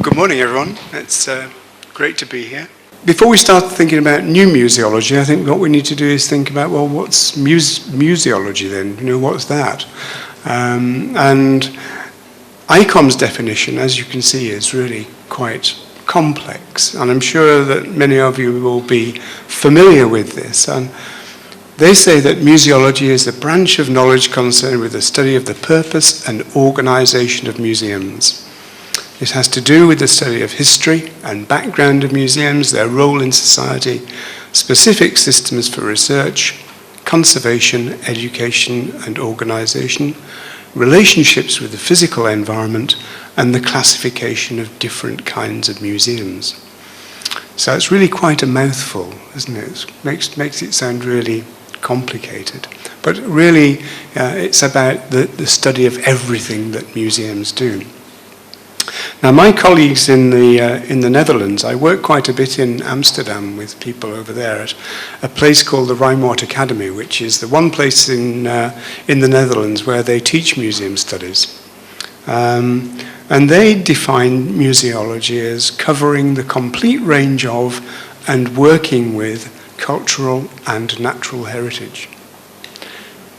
Good morning, everyone. It's great to be here. Before we start thinking about new museology, I think what we need to do is think about, well, what's museology then? You know, what's that? And ICOM's definition, as you can see, is really quite complex. And I'm sure that many of you will be familiar with this. And they say that museology is a branch of knowledge concerned with the study of the purpose and organization of museums. It has to do with the study of history and background of museums, their role in society, specific systems for research, conservation, education and organization, relationships with the physical environment, and the classification of different kinds of museums. So it's really quite a mouthful, isn't it? It makes it sound really complicated. But really, it's about the study of everything that museums do. Now, my colleagues in the Netherlands, I work quite a bit in Amsterdam with people over there at a place called the Rijnmond Academy, which is the one place in the Netherlands where they teach museum studies. And they define museology as covering the complete range of and working with cultural and natural heritage.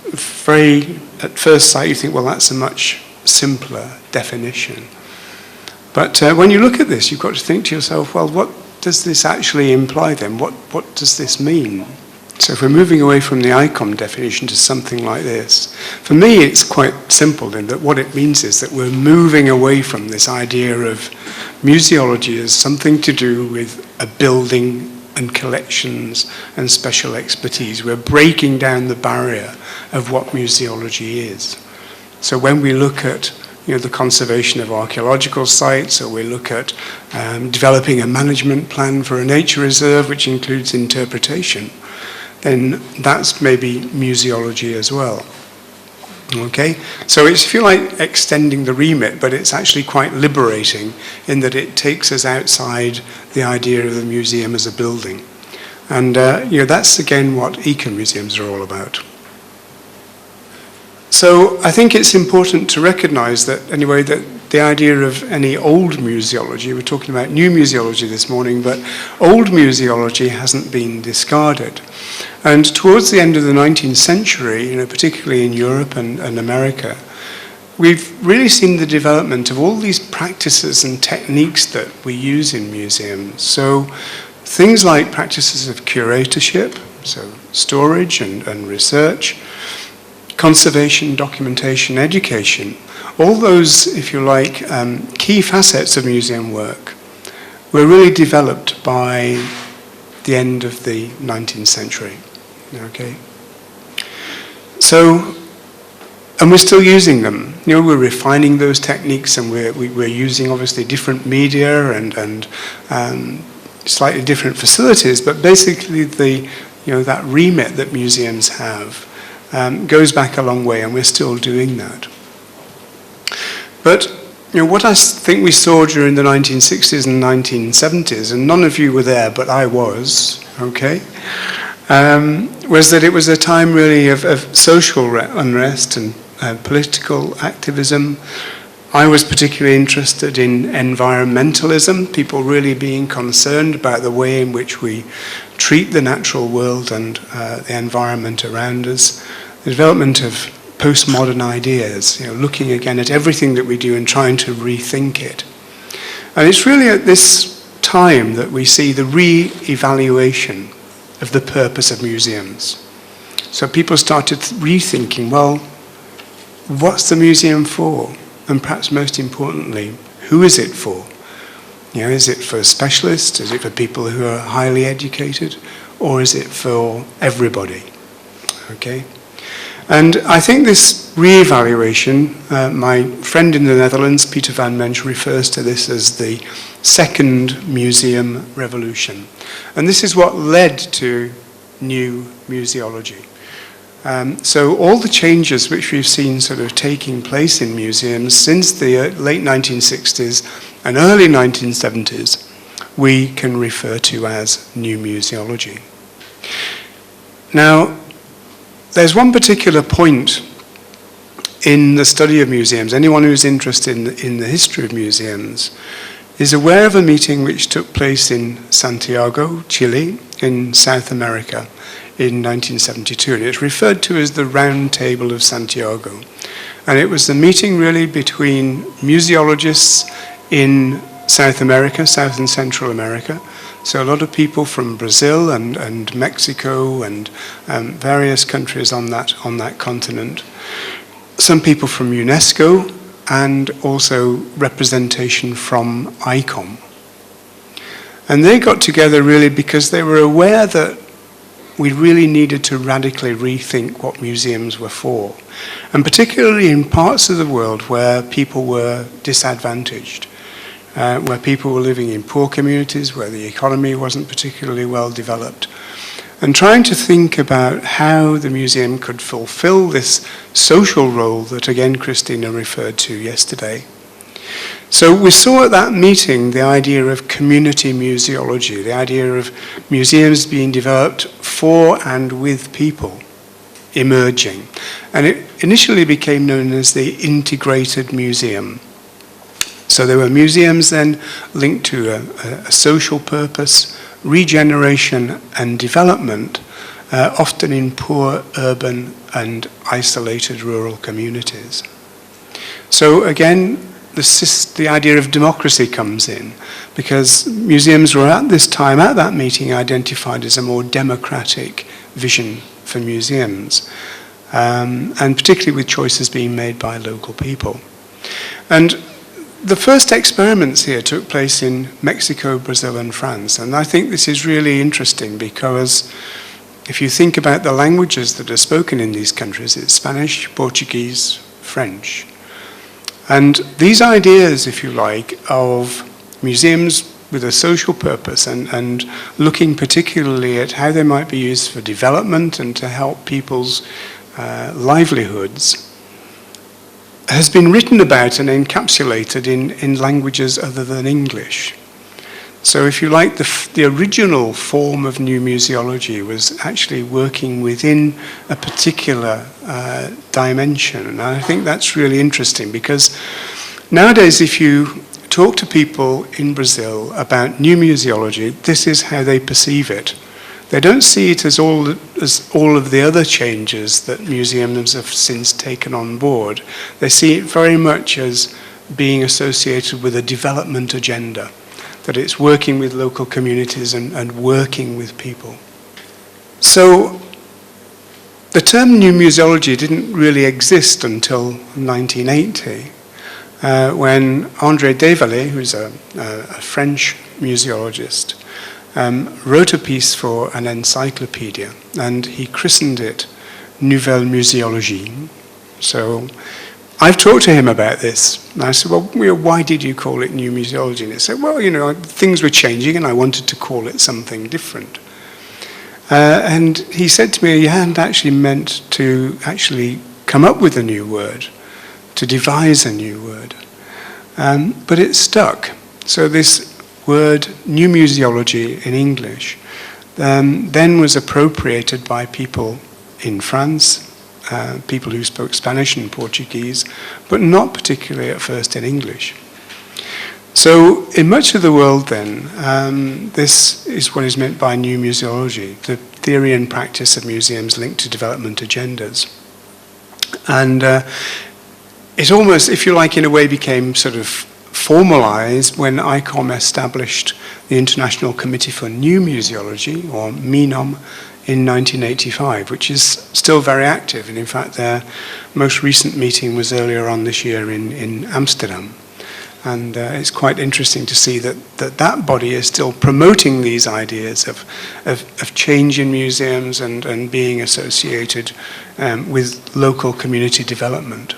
At first sight, you think, well, that's a much simpler definition. But when you look at this, you've got to think to yourself, well, what does this actually imply then? What does this mean? So if we're moving away from the ICOM definition to something like this, for me it's quite simple in that what it means is that we're moving away from this idea of museology as something to do with a building and collections and special expertise. We're breaking down the barrier of what museology is. So when we look at the conservation of archaeological sites, or we look at developing a management plan for a nature reserve, which includes interpretation, then that's maybe museology as well. Okay? So it's, if you like, extending the remit, but it's actually quite liberating in that it takes us outside the idea of the museum as a building. And that's again what ecomuseums are all about. So I think it's important to recognize that, anyway, that the idea of any old museology, we're talking about new museology this morning, but old museology hasn't been discarded. And towards the end of the 19th century, particularly in Europe and America, we've really seen the development of all these practices and techniques that we use in museums. So things like practices of curatorship, so storage and research, conservation, documentation, education, all those, if you like, key facets of museum work were really developed by the end of the 19th century. Okay? So, and we're still using them. We're refining those techniques, and we're using obviously different media and slightly different facilities, but basically that remit that museums have goes back a long way, and we're still doing that. But what I think we saw during the 1960s and 1970s, and none of you were there, but I was, okay, was that it was a time really of social unrest and political activism. I was particularly interested in environmentalism, people really being concerned about the way in which we treat the natural world and the environment around us, the development of postmodern ideas, looking again at everything that we do and trying to rethink it. And it's really at this time that we see the re-evaluation of the purpose of museums. So people started rethinking, well, what's the museum for? And perhaps most importantly, who is it for? Is it for specialists? Is it for people who are highly educated? Or is it for everybody? Okay? And I think this re-evaluation, my friend in the Netherlands, Peter van Mensch, refers to this as the second museum revolution. And this is what led to new museology. So all the changes which we've seen sort of taking place in museums since the late 1960s and early 1970s, we can refer to as new museology. Now, there's one particular point in the study of museums. Anyone who's interested in the history of museums is aware of a meeting which took place in Santiago, Chile, in South America in 1972. And it's referred to as the Round Table of Santiago. And it was the meeting really between museologists in South America, South and Central America. So a lot of people from Brazil and Mexico and various countries on that continent. Some people from UNESCO, and also representation from ICOM. And they got together really because they were aware that we really needed to radically rethink what museums were for, and particularly in parts of the world where people were disadvantaged, where people were living in poor communities, where the economy wasn't particularly well developed, and trying to think about how the museum could fulfill this social role that, again, Christina referred to yesterday. So we saw at that meeting the idea of community museology, the idea of museums being developed for and with people emerging. And it initially became known as the integrated museum. So there were museums then linked to a social purpose, regeneration and development, often in poor urban and isolated rural communities. So again, the idea of democracy comes in, because museums were at this time, at that meeting, identified as a more democratic vision for museums, and particularly with choices being made by local people. And the first experiments here took place in Mexico, Brazil, and France. And I think this is really interesting because if you think about the languages that are spoken in these countries, it's Spanish, Portuguese, French. And these ideas, if you like, of museums with a social purpose and looking particularly at how they might be used for development and to help people's livelihoods, has been written about and encapsulated in languages other than English. So if you like, the original form of new museology was actually working within a particular dimension. And I think that's really interesting, because nowadays if you talk to people in Brazil about new museology, this is how they perceive it. They don't see it as all of the other changes that museums have since taken on board. They see it very much as being associated with a development agenda, that it's working with local communities and working with people. So the term new museology didn't really exist until 1980, when André Desvalets, who's a French museologist, wrote a piece for an encyclopedia, and he christened it Nouvelle Museologie. So I've talked to him about this, and I said, well, why did you call it new museology? And he said, well, things were changing, and I wanted to call it something different. And he said to me, he hadn't actually meant to actually come up with a new word, to devise a new word. But it stuck. So this word, new museology in English, then was appropriated by people in France, people who spoke Spanish and Portuguese, but not particularly at first in English. So in much of the world then, this is what is meant by new museology, the theory and practice of museums linked to development agendas. And it almost, if you like, in a way became sort of formalized when ICOM established the International Committee for New Museology, or MINOM, in 1985, which is still very active. And in fact, their most recent meeting was earlier on this year in Amsterdam. And it's quite interesting to see that body is still promoting these ideas of change in museums and being associated with local community development.